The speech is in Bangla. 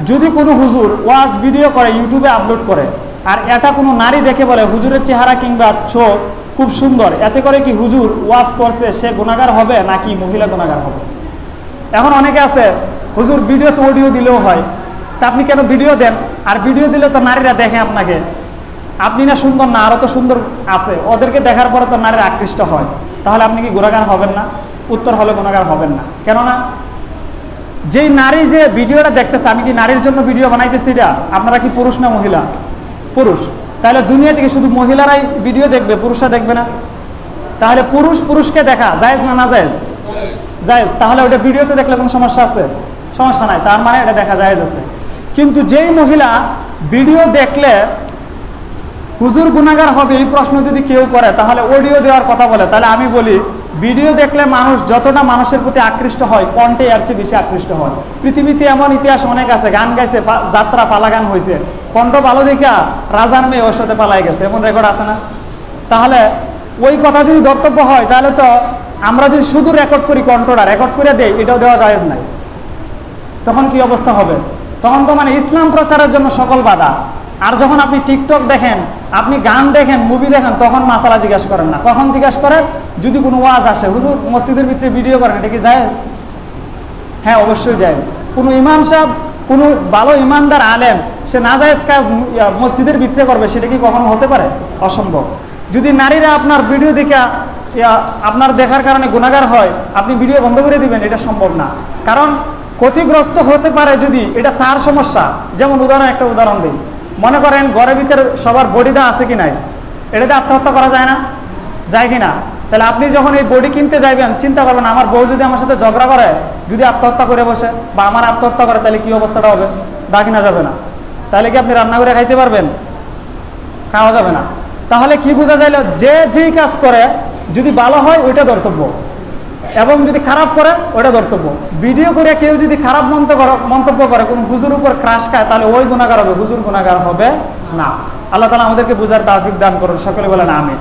যদি কোনো হুজুর ওয়াজ ভিডিও করে ইউটিউবে আপলোড করে আর এটা কোনো নারী দেখে বলে হুজুরের চেহারা কিংবা চোখ খুব সুন্দর, এতে করে কি হুজুর ওয়াজ করছে সে গুনাহগার হবে নাকি মহিলা গুনাহগার হবে? এখন অনেকে আছে হুজুর ভিডিও তো অডিও দিলেও হয়, তা আপনি কেন ভিডিও দেন? আর ভিডিও দিলে তো নারীরা দেখে আপনাকে, আপনি না সুন্দর না, আরও তো সুন্দর আছে, ওদেরকে দেখার পরে তো নারীরা আকৃষ্ট হয়, তাহলে আপনি কি গুনাহগার হবেন না? উত্তর হলে গুনাহগার হবেন না। কেননা যেই নারী যে ভিডিওটা দেখতেছে, আমি কি নারীর জন্য ভিডিও বানাইতেছি? এটা আপনারা কি পুরুষ না মহিলা? পুরুষ। তাহলে দুনিয়া থেকে শুধু মহিলারাই ভিডিও দেখবে, পুরুষরা দেখবে না? তাহলে পুরুষ পুরুষকে দেখা জায়েজ না না জায়েজ? জায়েজ। তাহলে ওটা ভিডিওতে দেখলে কোনো সমস্যা আছে? সমস্যা নাই, তার মানে এটা দেখা জায়েজ আছে। কিন্তু যেই মহিলা ভিডিও দেখলে হুজুর গুনাহগার হবে এই প্রশ্ন যদি কেউ করে, তাহলে অডিও দেওয়ার কথা বলে, তাহলে আমি বলি ভিডিও দেখলে মানুষ যতটা মানুষের প্রতি আকৃষ্ট হয়, কণ্ঠে এর চেয়ে বেশি আকৃষ্ট হয়। পৃথিবীতে এমন ইতিহাস অনেক আছে, গান গাইছে, যাত্রা পালা গান হয়েছে, কণ্ঠ ভালো দেখা রাজার মেয়ে ওর সাথে পালাই গেছে, এমন রেকর্ড আছে না? তাহলে ওই কথা যদি ধর্তব্য হয়, তাহলে তো আমরা যদি শুধু রেকর্ড করি, কণ্ঠটা রেকর্ড করে দেই, এটাও দেওয়া জায়েজ নাই। তখন কি অবস্থা হবে? তখন তো মানে ইসলাম প্রচারের জন্য সকল বাধা। আর যখন আপনি টিকটক দেখেন, আপনি গান দেখেন, মুভি দেখেন, তখন মাসালা জিজ্ঞাসা করেন না। কখন জিজ্ঞাসা করেন? যদি কোনো ওয়াজ আসে, হুজুর মসজিদের ভিতরে ভিডিও করেন, এটা কি জায়েজ? হ্যাঁ, অবশ্যই জায়েজ। কোনো ইমাম সাহেব, কোনো ভালো ইমানদার আলেম, সে নাজায়েজ কাজ মসজিদের ভিতরে করবে, সেটা কি কখনো হতে পারে? অসম্ভব। যদি নারীরা আপনার ভিডিও দেখে আপনার দেখার কারণে গুনাহগার হয়, আপনি ভিডিও বন্ধ করে দিবেন, এটা সম্ভব না। কারণ ক্ষতিগ্রস্ত হতে পারে যদি এটা তার সমস্যা। যেমন একটা উদাহরণ দিই, মনে করেন ঘরের ভিতরে সবার বডিটা আছে কি নাই, এটাতে আত্মহত্যা করা যায় না? যায় কি না? তাহলে আপনি যখন এই বডি কিনতে যাইবেন, চিন্তা করবেন আমার বউ যদি আমার সাথে ঝগড়া করে, যদি আত্মহত্যা করে বসে বা আমার আত্মহত্যা করে, তাহলে কি অবস্থাটা হবে? দা কিনা যাবে না? তাহলে কি আপনি রান্না করে খাইতে পারবেন? খাওয়া যাবে না। তাহলে কি বোঝা যাইল? যে যেই কাজ করে যদি ভালো হয় ওইটা ধর্তব্য, এবং যদি খারাপ করে ওইটা ধর্তব্য। ভিডিও করে কেউ যদি খারাপ মন্তব্য করে, কোন হুজুর উপর ক্রাশ খায়, তাহলে ওই গুনাহগার হবে, হুজুর গুনাহগার হবে না। আল্লাহ তাআলা আমাদেরকে বুঝার তৌফিক দান করুন। সকলে বলেন আমিন।